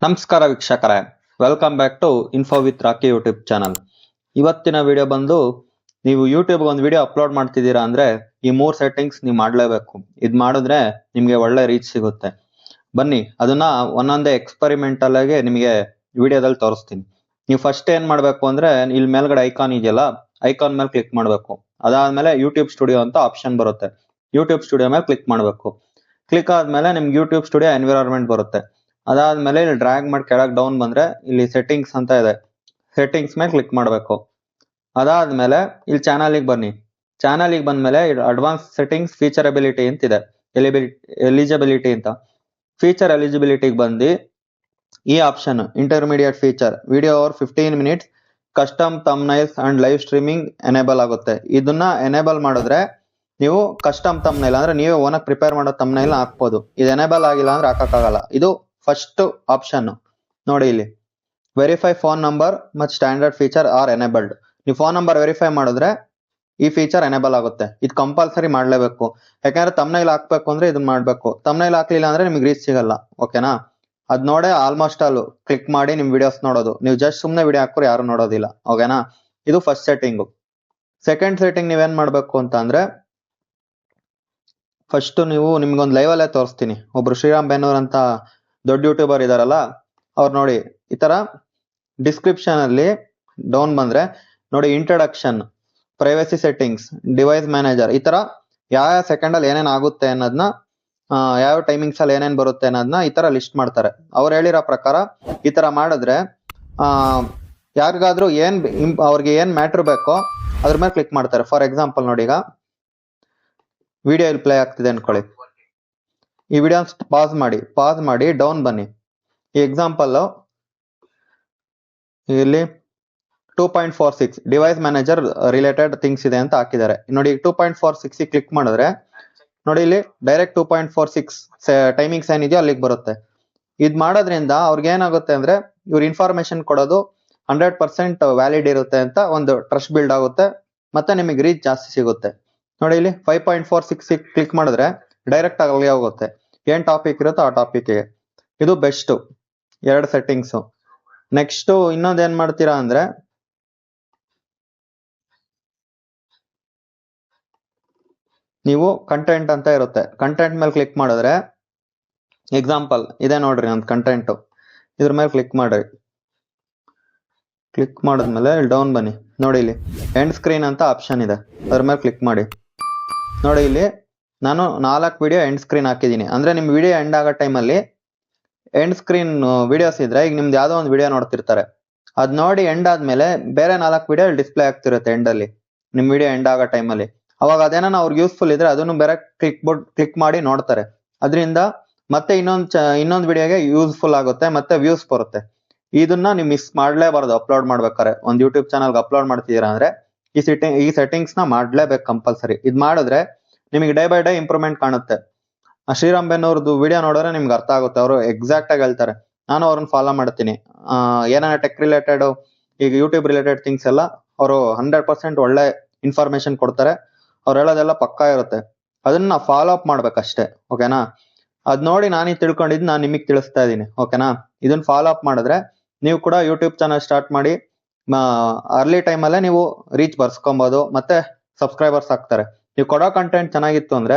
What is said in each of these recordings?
ನಮಸ್ಕಾರ ವೀಕ್ಷಕರೇ, welcome back to info with Rocky YouTube channel. ಇವತ್ತಿನ ವಿಡಿಯೋ ಬಂದು, ನೀವು ಯೂಟ್ಯೂಬ್ ಒಂದು ವಿಡಿಯೋ ಅಪ್ಲೋಡ್ ಮಾಡ್ತಿದ್ದೀರಾ ಅಂದ್ರೆ ಈ 3 ಸೆಟ್ಟಿಂಗ್ಸ್ ನೀವು ಮಾಡಲೇಬೇಕು. ಇದು ಮಾಡಿದ್ರೆ ನಿಮಗೆ ಒಳ್ಳೆ ರೀಚ್ ಸಿಗುತ್ತೆ. ಬನ್ನಿ ಅದನ್ನ ಒಂದೊಂದೇ ಎಕ್ಸ್ಪೆರಿಮೆಂಟಲ್ ಆಗಿ ನಿಮಗೆ ವಿಡಿಯೋದಲ್ಲಿ ತೋರಿಸ್ತೀನಿ. ನೀವು ಫಸ್ಟ್ ಏನ್ ಮಾಡ್ಬೇಕು ಅಂದ್ರೆ, ಇಲ್ಲಿ ಮೇಲ್ಗಡೆ ಐಕಾನ್ ಇದೆಯಲ್ಲ, ಐಕಾನ್ ಮೇಲೆ ಕ್ಲಿಕ್ ಮಾಡಬೇಕು. ಅದಾದ್ಮೇಲೆ ಯೂಟ್ಯೂಬ್ ಸ್ಟುಡಿಯೋ ಅಂತ ಆಪ್ಷನ್ ಬರುತ್ತೆ. ಯೂಟ್ಯೂಬ್ ಸ್ಟುಡಿಯೋ ಮೇಲೆ ಕ್ಲಿಕ್ ಮಾಡಬೇಕು. ಕ್ಲಿಕ್ ಆದ್ಮೇಲೆ ನಿಮ್ಗೆ ಯೂಟ್ಯೂಬ್ ಸ್ಟುಡಿಯೋ ಎನ್ವಿರಾನ್ಮೆಂಟ್ ಬರುತ್ತೆ. ಅದಾದ್ಮೇಲೆ ಇಲ್ಲಿ ಡ್ರ್ಯಾಗ್ ಮಾಡಿ ಕೆಳಗೆ ಡೌನ್ ಬಂದ್ರೆ ಇಲ್ಲಿ ಸೆಟ್ಟಿಂಗ್ಸ್ ಅಂತ ಇದೆ. ಸೆಟ್ಟಿಂಗ್ಸ್ ಮೇಲೆ ಕ್ಲಿಕ್ ಮಾಡಬೇಕು. ಅದಾದ್ಮೇಲೆ ಇಲ್ಲಿ ಚಾನಲಿಗೆ ಬನ್ನಿ. ಚಾನಲಿಗೆ ಬಂದ್ಮೇಲೆ ಅಡ್ವಾನ್ಸ್ ಸೆಟ್ಟಿಂಗ್ಸ್ ಫೀಚರ್ ಎಬಿಲಿಟಿ ಅಂತಿದೆ, ಎಲಿಜಿಬಿಲಿಟಿ ಅಂತ. ಫೀಚರ್ ಎಲಿಜಿಬಿಲಿಟಿಗೆ ಬಂದು ಈ option intermediate feature video over 15 minutes custom thumbnails and live streaming enable ಆಗುತ್ತೆ. ಇದನ್ನ ಎನೇಬಲ್ ಮಾಡಿದ್ರೆ ನೀವು ಕಸ್ಟಮ್ ಥಂಬ್ನೈಲ್ ಅಂದ್ರೆ ನೀವು ಓನಾಗಿ ಪ್ರಿಪೇರ್ ಮಾಡೋ ಥಂಬ್ನೈಲ್ ಹಾಕ್ಬೋದು. ಇದು ಎನೇಬಲ್ ಆಗಿಲ್ಲ ಅಂದ್ರೆ ಹಾಕಕ್ಕಾಗಲ್ಲ. ಇದು ಫಸ್ಟ್ ಆಪ್ಷನ್ ನೋಡಿ. ಇಲ್ಲಿ ವೆರಿಫೈ ಫೋನ್ ನಂಬರ್ ಮತ್ತು ಸ್ಟ್ಯಾಂಡರ್ಡ್ ಫೀಚರ್ ಆರ್ ಎನೇಬಲ್ಡ್. ನೀವು ಫೋನ್ ನಂಬರ್ ವೆರಿಫೈ ಮಾಡಿದ್ರೆ ಈ ಫೀಚರ್ ಎನೇಬಲ್ ಆಗುತ್ತೆ. ಇದು ಕಂಪಲ್ಸರಿ ಮಾಡಲೇಬೇಕು. ಯಾಕಂದ್ರೆ ತಮ್ನೈಲ್ ಹಾಕ್ಬೇಕು ಅಂದ್ರೆ ಇದನ್ನ ಮಾಡಬೇಕು. ತಮ್ನೈಲ್ ಹಾಕ್ಲಿಲ್ಲ ಅಂದ್ರೆ ನಿಮ್ಗೆ ರೀಚ್ ಸಿಗಲ್ಲ. ಓಕೆನಾ? ಅದ್ ನೋಡೇ ಆಲ್ಮೋಸ್ಟ್ ಆಲ್ ಕ್ಲಿಕ್ ಮಾಡಿ ನಿಮ್ ವಿಡಿಯೋಸ್ ನೋಡೋದು. ನೀವು ಜಸ್ಟ್ ಸುಮ್ಮನೆ ವಿಡಿಯೋ ಹಾಕೋರು ಯಾರು ನೋಡೋದಿಲ್ಲ. ಓಕೆನಾ? ಇದು ಫಸ್ಟ್ ಸೆಟ್ಟಿಂಗು. ಸೆಕೆಂಡ್ ಸೆಟ್ಟಿಂಗ್ ನೀವೇನ್ ಮಾಡ್ಬೇಕು ಅಂತ ಅಂದ್ರೆ, ಫಸ್ಟ್ ನೀವು ನಿಮ್ಗೊಂದು ಲೈವ್ ಅಲ್ಲೇ ತೋರಿಸ್ತೀನಿ. ಒಬ್ರು ಶ್ರೀರಾಮ್ ಬೆನ್ನೂರ್ ಅಂತ ದೊಡ್ಡ ಯೂಟ್ಯೂಬರ್ ಇದಾರಲ್ಲ, ಅವ್ರು ನೋಡಿ ಈ ತರ ಡಿಸ್ಕ್ರಿಪ್ಷನ್ ಅಲ್ಲಿ ಡೌನ್ ಬಂದ್ರೆ ನೋಡಿ, introduction, privacy settings, device manager, ಈ ತರ ಯಾವ ಸೆಕೆಂಡ್ ಅಲ್ಲಿ ಏನೇನ್ ಆಗುತ್ತೆ ಅನ್ನೋದನ್ನ, ಯಾವ ಟೈಮಿಂಗ್ಸ್ ಅಲ್ಲಿ ಏನೇನ್ ಬರುತ್ತೆ ಅನ್ನೋದನ್ನ ಈ ತರ ಲಿಸ್ಟ್ ಮಾಡ್ತಾರೆ. ಅವ್ರು ಹೇಳಿರೋ ಪ್ರಕಾರ ಈ ತರ ಮಾಡಿದ್ರೆ ಯಾರಿಗಾದ್ರೂ ಅವ್ರಿಗೆ ಏನ್ ಮ್ಯಾಟ್ರ್ ಬೇಕೋ ಅದ್ರ ಮೇಲೆ ಕ್ಲಿಕ್ ಮಾಡ್ತಾರೆ. ಫಾರ್ ಎಕ್ಸಾಂಪಲ್ ನೋಡಿ, ಈಗ ವಿಡಿಯೋ ಇಲ್ಲಿ ಪ್ಲೇ ಆಗ್ತಿದೆ ಅನ್ಕೊಳ್ಳಿ. ಈ ವಿಡಿಯೋ ಪಾಸ್ ಮಾಡಿ ಡೌನ್ ಬನ್ನಿ. ಈ ಎಕ್ಸಾಂಪಲ್ ಇಲ್ಲಿ 2.46 ಡಿವೈಸ್ ಮ್ಯಾನೇಜರ್ ರಿಲೇಟೆಡ್ ಥಿಂಗ್ಸ್ ಇದೆ ಅಂತ ಹಾಕಿದ್ದಾರೆ. ನೋಡಿ 2.46 ಕ್ಲಿಕ್ ಮಾಡಿದ್ರೆ ನೋಡಿ ಇಲ್ಲಿ ಡೈರೆಕ್ಟ್ 2.46 ಟೈಮಿಂಗ್ಸ್ ಏನಿದೆಯೋ ಅಲ್ಲಿಗೆ ಬರುತ್ತೆ. ಇದ್ ಮಾಡೋದ್ರಿಂದ ಅವ್ರಿಗೆ ಏನಾಗುತ್ತೆ ಅಂದ್ರೆ, ಇವ್ರ ಇನ್ಫಾರ್ಮೇಶನ್ ಕೊಡೋದು 100% ವ್ಯಾಲಿಡ್ ಇರುತ್ತೆ ಅಂತ ಒಂದು ಟ್ರಸ್ಟ್ ಬಿಲ್ಡ್ ಆಗುತ್ತೆ. ಮತ್ತೆ ನಿಮಗೆ ರೀಚ್ ಜಾಸ್ತಿ ಸಿಗುತ್ತೆ. ನೋಡಿ ಇಲ್ಲಿ 5.46 ಕ್ಲಿಕ್ ಮಾಡಿದ್ರೆ ಡೈರೆಕ್ಟ್ ಆಗಿ ಹೋಗುತ್ತೆ. ಏನ್ ಟಾಪಿಕ್ ಇರುತ್ತೋ ಆ ಟಾಪಿಕ್ಗೆ. ಇದು ಬೆಸ್ಟ್ 2 ಸೆಟ್ಟಿಂಗ್ಸ್. ನೆಕ್ಸ್ಟ್ ಇನ್ನೊಂದ್ ಏನ್ ಮಾಡ್ತೀರಾ ಅಂದ್ರೆ, ನೀವು ಕಂಟೆಂಟ್ ಅಂತ ಇರುತ್ತೆ. ಕಂಟೆಂಟ್ ಮೇಲೆ ಕ್ಲಿಕ್ ಮಾಡಿದ್ರೆ, ಎಕ್ಸಾಂಪಲ್ ಇದೆ ನೋಡ್ರಿ ನಂದು ಕಂಟೆಂಟ್. ಇದ್ರ ಮೇಲೆ ಕ್ಲಿಕ್ ಮಾಡ್ರಿ. ಕ್ಲಿಕ್ ಮಾಡಿದ್ಮೇಲೆ ಡೌನ್ ಬನ್ನಿ. ನೋಡಿ ಇಲ್ಲಿ ಎಂಡ್ ಸ್ಕ್ರೀನ್ ಅಂತ ಆಪ್ಷನ್ ಇದೆ, ಅದ್ರ ಮೇಲೆ ಕ್ಲಿಕ್ ಮಾಡಿ. ನೋಡಿ ಇಲ್ಲಿ ನಾನು 4 ವಿಡಿಯೋ ಎಂಡ್ ಸ್ಕ್ರೀನ್ ಹಾಕಿದ್ದೀನಿ. ಅಂದ್ರೆ ನಿಮ್ ವಿಡಿಯೋ ಎಂಡ್ ಆಗೋ ಟೈಮಲ್ಲಿ ಎಂಡ್ ಸ್ಕ್ರೀನ್ ವಿಡಿಯೋಸ್ ಇದ್ರೆ, ಈಗ ನಿಮ್ದು ಯಾವ್ದೋ ಒಂದು ವಿಡಿಯೋ ನೋಡ್ತಿರ್ತಾರೆ, ಅದ್ ನೋಡಿ ಎಂಡ್ ಆದ್ಮೇಲೆ ಬೇರೆ 4 ವಿಡಿಯೋ ಡಿಸ್ಪ್ಲೇ ಆಗ್ತಿರುತ್ತೆ ಎಂಡ್ ಅಲ್ಲಿ, ನಿಮ್ ವಿಡಿಯೋ ಎಂಡ್ ಆಗೋ ಟೈಮಲ್ಲಿ. ಅವಾಗ ಅದೇನ ಅವ್ರಿಗೆ ಯೂಸ್ಫುಲ್ ಇದ್ರೆ ಅದನ್ನು ಬೇರೆ ಕ್ಲಿಕ್ ಮಾಡಿ ನೋಡ್ತಾರೆ. ಅದರಿಂದ ಮತ್ತೆ ಇನ್ನೊಂದು ವಿಡಿಯೋಗೆ ಯೂಸ್ಫುಲ್ ಆಗುತ್ತೆ, ಮತ್ತೆ ವ್ಯೂಸ್ ಬರುತ್ತೆ. ಇದನ್ನ ನೀವು ಮಿಸ್ ಮಾಡ್ಲೇಬಾರ್ದು. ಅಪ್ಲೋಡ್ ಮಾಡ್ಬೇಕಾರೆ ಒಂದು ಯೂಟ್ಯೂಬ್ ಚಾನಲ್ಗೆ ಅಪ್ಲೋಡ್ ಮಾಡ್ತಿದ್ದೀರಾ ಅಂದ್ರೆ ಈ ಸೆಟ್ಟಿಂಗ್ಸ್ ನ ಮಾಡ್ಲೇಬೇಕು ಕಂಪಲ್ಸರಿ. ಇದ್ ಮಾಡಿದ್ರೆ ನಿಮಗೆ ಡೇ ಬೈ ಡೇ ಇಂಪ್ರೂವ್ಮೆಂಟ್ ಕಾಣುತ್ತೆ. ಶ್ರೀರಾಮ್ ಬೆನ್ನೂರ್ದು ವಿಡಿಯೋ ನೋಡಿದ್ರೆ ನಿಮ್ಗೆ ಅರ್ಥ ಆಗುತ್ತೆ. ಅವರು ಎಕ್ಸಾಕ್ಟ್ ಆಗಿ ಹೇಳ್ತಾರೆ. ನಾನು ಅವ್ರನ್ನ ಫಾಲೋ ಮಾಡ್ತೀನಿ. ಏನಾರ ಟೆಕ್ ರಿಲೇಟೆಡ್, ಈಗ ಯೂಟ್ಯೂಬ್ ರಿಲೇಟೆಡ್ ಥಿಂಗ್ಸ್ ಎಲ್ಲ ಅವರು 100% ಒಳ್ಳೆ ಇನ್ಫಾರ್ಮೇಶನ್ ಕೊಡ್ತಾರೆ. ಅವ್ರು ಹೇಳೋದೆಲ್ಲ ಪಕ್ಕಾ ಇರುತ್ತೆ. ಅದನ್ನ ಫಾಲೋ ಅಪ್ ಮಾಡ್ಬೇಕಷ್ಟೇ. ಓಕೆನಾ? ಅದ್ ನೋಡಿ ನಾನೀಗ ತಿಳ್ಕೊಂಡಿದ್ದು ನಾನು ನಿಮಗೆ ತಿಳಿಸ್ತಾ ಇದ್ದೀನಿ. ಓಕೆನಾ? ಇದನ್ನ ಫಾಲೋ ಅಪ್ ಮಾಡಿದ್ರೆ ನೀವು ಕೂಡ ಯೂಟ್ಯೂಬ್ ಚಾನಲ್ ಸ್ಟಾರ್ಟ್ ಮಾಡಿ ಅರ್ಲಿ ಟೈಮಲ್ಲೇ ನೀವು ರೀಚ್ ಬರ್ಸ್ಕೊಬಹುದು, ಮತ್ತೆ ಸಬ್ಸ್ಕ್ರೈಬರ್ಸ್ ಆಗ್ತಾರೆ. ನೀವು ಕೊಡೋ ಕಂಟೆಂಟ್ ಚೆನ್ನಾಗಿತ್ತು ಅಂದ್ರೆ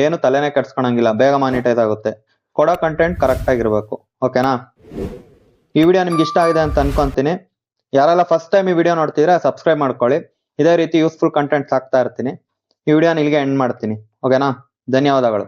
ಏನು ತಲೆನೇ ಕೆಡ್ಸ್ಕೊಳಂಗಿಲ್ಲ, ಬೇಗ ಮಾನಿಟೈಸ್ ಆಗುತ್ತೆ. ಕೊಡೋ ಕಂಟೆಂಟ್ ಕರೆಕ್ಟ್ ಆಗಿರ್ಬೇಕು. ಓಕೆನಾ? ಈ ವಿಡಿಯೋ ನಿಮ್ಗೆ ಇಷ್ಟ ಆಗಿದೆ ಅಂತ ಅನ್ಕೊಂತೀನಿ. ಯಾರೆಲ್ಲ ಫಸ್ಟ್ ಟೈಮ್ ಈ ವಿಡಿಯೋ ನೋಡ್ತಿದ್ರೆ ಸಬ್ಸ್ಕ್ರೈಬ್ ಮಾಡ್ಕೊಳ್ಳಿ. ಇದೇ ರೀತಿ ಯೂಸ್ಫುಲ್ ಕಂಟೆಂಟ್ ಹಾಕ್ತಾ ಇರ್ತೀನಿ. ಈ ವಿಡಿಯೋನ ಇಲ್ಲಿಗೆ ಎಂಡ್ ಮಾಡ್ತೀನಿ. ಓಕೆನಾ? ಧನ್ಯವಾದಗಳು.